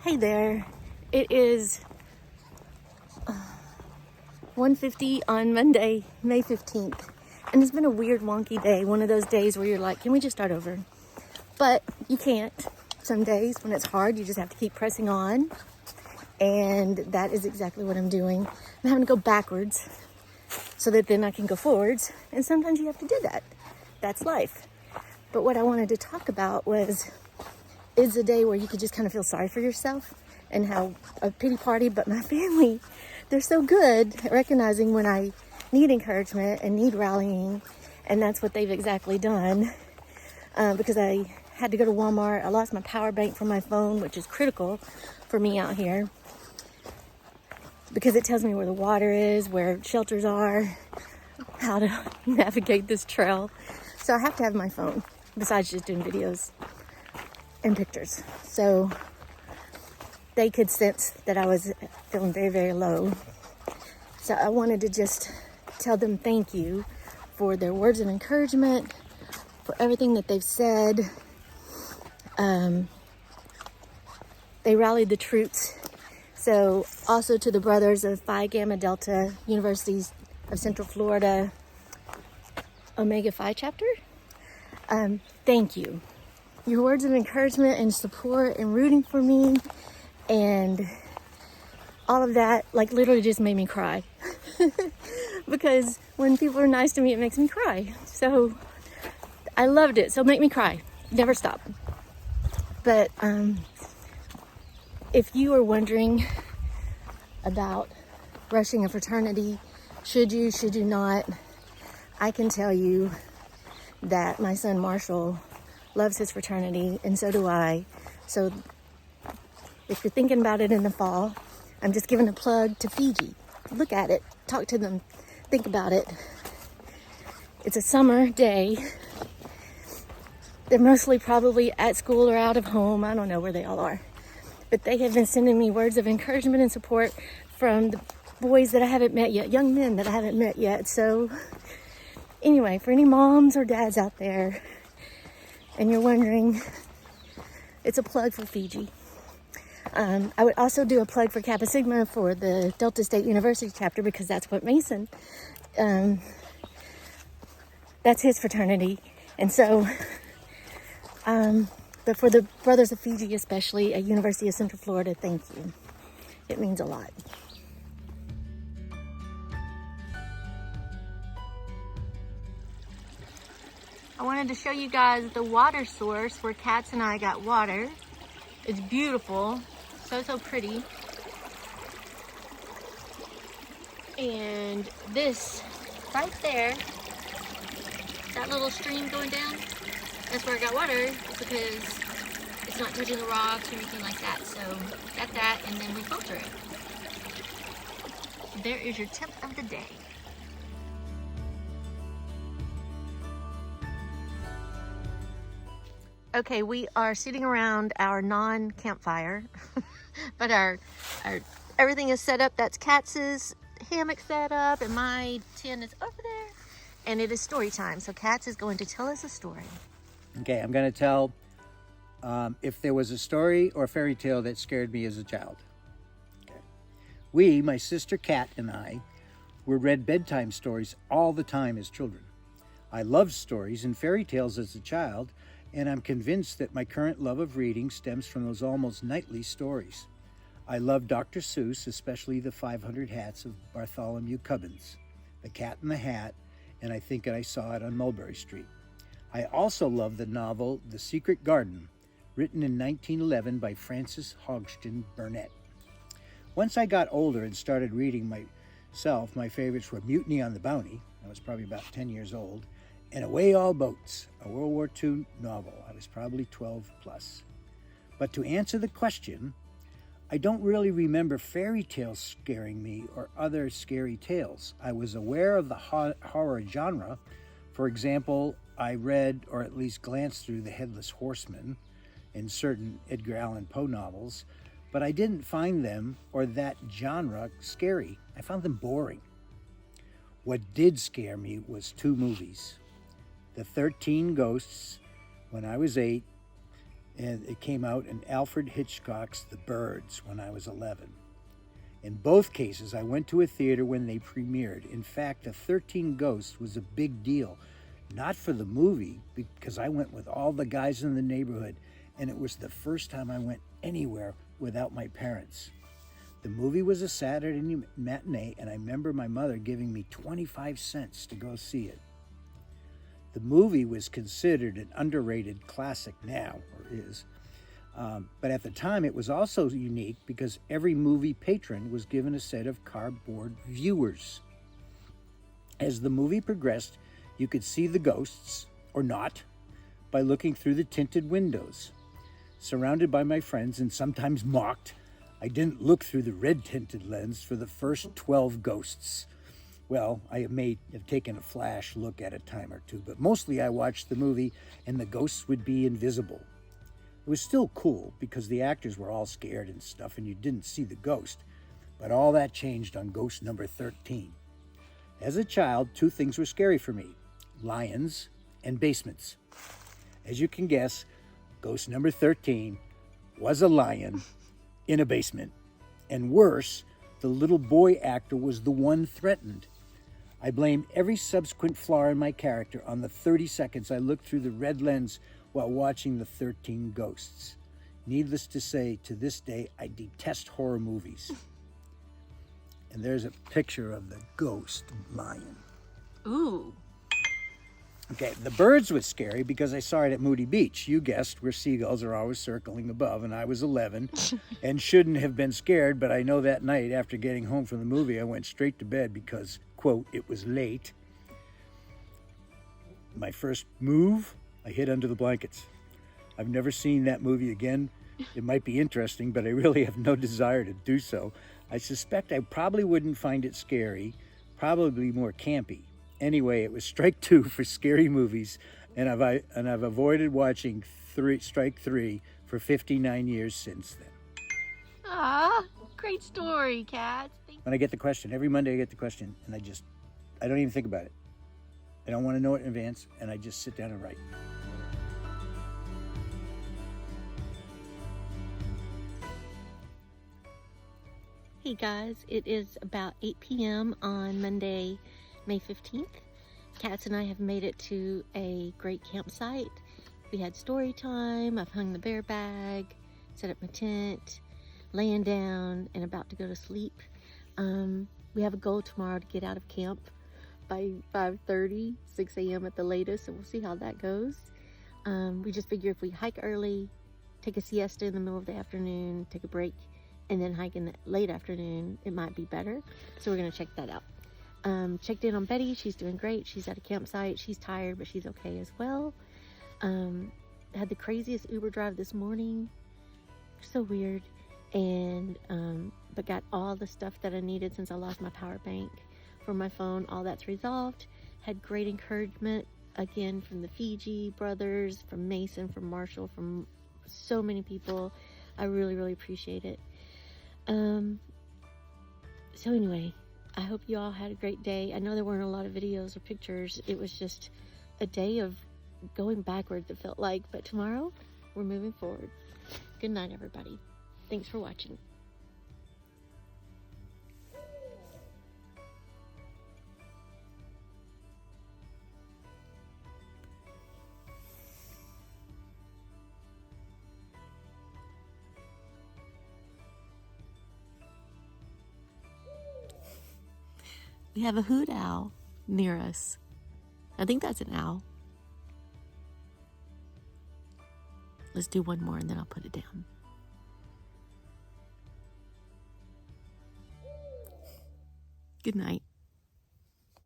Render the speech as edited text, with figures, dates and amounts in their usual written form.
Hey there, it is 1:50 on Monday, May 15th, and it's been a weird wonky day, one of those days where you're like, can we just start over? But you can't. Some days when it's hard, you just have to keep pressing on, and that is exactly what I'm doing. I'm having to go backwards so that then I can go forwards, and sometimes you have to do that. That's life. But what I wanted to talk about is a day where you could just kind of feel sorry for yourself and how a pity party, but my family, they're so good at recognizing when I need encouragement and need rallying, and that's what they've exactly done. Because I had to go to Walmart. I lost my power bank for my phone, which is critical for me out here because it tells me where the water is, where shelters are, how to navigate this trail. So I have to have my phone besides just doing videos and pictures. So they could sense that I was feeling very, very low. So I wanted to just tell them thank you for their words of encouragement, for everything that they've said. They rallied the troops. So also to the brothers of Phi Gamma Delta, Universities of Central Florida, Omega Phi chapter, thank you. Your words of encouragement and support and rooting for me and all of that, like, literally just made me cry. Because when people are nice to me, it makes me cry. So I loved it. So make me cry. Never stop. But if you are wondering about rushing a fraternity, should you not, I can tell you that my son Marshall loves his fraternity, and so do I. So if you're thinking about it in the fall, I'm just giving a plug to FIJI. Look at it, talk to them, think about it. It's a summer day. They're mostly probably at school or out of home. I don't know where they all are. But they have been sending me words of encouragement and support from the boys that I haven't met yet, young men that I haven't met yet. So anyway, for any moms or dads out there, and you're wondering, it's a plug for FIJI. I would also do a plug for Kappa Sigma for the Delta State University chapter, because that's what Mason, that's his fraternity. And so, but for the Brothers of FIJI especially at University of Central Florida, thank you. It means a lot. I wanted to show you guys the water source where Katz and I got water. It's beautiful, so pretty. And this right there, that little stream going down, that's where I got water, because it's not touching the rocks or anything like that. So got that, and then we filter it. There is your tip of the day. Okay, we are sitting around our non-campfire, but our everything is set up. That's Katz's hammock set up, and my tent is over there, and it is story time. So Katz is going to tell us a story. Okay, I'm going to tell if there was a story or fairy tale that scared me as a child. Okay. We, my sister Kat and I, were read bedtime stories all the time as children. I loved stories and fairy tales as a child, and I'm convinced that my current love of reading stems from those almost nightly stories. I love Dr. Seuss, especially the 500 Hats of Bartholomew Cubbins, The Cat in the Hat, and I think I saw it on Mulberry Street. I also love the novel The Secret Garden, written in 1911 by Frances Hodgson Burnett. Once I got older and started reading myself, my favorites were Mutiny on the Bounty, I was probably about 10 years old, and Away All Boats, a World War II novel. I was probably 12 plus. But to answer the question, I don't really remember fairy tales scaring me or other scary tales. I was aware of the horror genre. For example, I read or at least glanced through The Headless Horseman and certain Edgar Allan Poe novels, but I didn't find them or that genre scary. I found them boring. What did scare me was two movies. The 13 Ghosts when I was 8, and it came out in Alfred Hitchcock's The Birds when I was 11. In both cases, I went to a theater when they premiered. In fact, The 13 Ghosts was a big deal, not for the movie, because I went with all the guys in the neighborhood, and it was the first time I went anywhere without my parents. The movie was a Saturday matinee, and I remember my mother giving me 25 cents to go see it. The movie was considered an underrated classic now, or is. But at the time, it was also unique because every movie patron was given a set of cardboard viewers. As the movie progressed, you could see the ghosts, or not, by looking through the tinted windows. Surrounded by my friends and sometimes mocked, I didn't look through the red tinted lens for the first 12 ghosts. Well, I may have taken a flash look at a time or two, but mostly I watched the movie and the ghosts would be invisible. It was still cool because the actors were all scared and stuff and you didn't see the ghost, but all that changed on ghost number 13. As a child, two things were scary for me: lions and basements. As you can guess, ghost number 13 was a lion in a basement. And worse, the little boy actor was the one threatened. I blamed every subsequent flaw in my character on the 30 seconds I looked through the red lens while watching the 13 Ghosts. Needless to say, to this day, I detest horror movies. And there's a picture of the ghost lion. Ooh. Okay, The Birds was scary because I saw it at Moody Beach. You guessed, where seagulls are always circling above, and I was 11 and shouldn't have been scared, but I know that night after getting home from the movie, I went straight to bed because, quote, it was late. My first move, I hid under the blankets. I've never seen that movie again. It might be interesting, but I really have no desire to do so. I suspect I probably wouldn't find it scary, probably more campy. Anyway, it was strike 2 for scary movies, and I've avoided watching strike 3 for 59 years since then. Ah, great story, Katz. When I get the question, every Monday I get the question, and I don't even think about it. I don't want to know it in advance, and I just sit down and write. Hey guys, it is about 8 p.m. on Monday, May 15th. Katz and I have made it to a great campsite. We had story time. I've hung the bear bag, set up my tent, laying down, and about to go to sleep. We have a goal tomorrow to get out of camp by 5:30, 6 a.m. at the latest, so we'll see how that goes. We just figure if we hike early, take a siesta in the middle of the afternoon, take a break, and then hike in the late afternoon, it might be better. So we're gonna check that out. Checked in on Betty. She's doing great. She's at a campsite. She's tired, but she's okay as well. Had the craziest Uber drive this morning. So weird. And but got all the stuff that I needed since I lost my power bank for my phone. All that's resolved. Had great encouragement again from the FIJI brothers, from Mason, from Marshall, from so many people. I really, really appreciate it. So anyway, I hope you all had a great day. I know there weren't a lot of videos or pictures. It was just a day of going backwards, it felt like. But tomorrow, we're moving forward. Good night, everybody. Thanks for watching. We have a hoot owl near us. I think that's an owl. Let's do one more and then I'll put it down. Good night.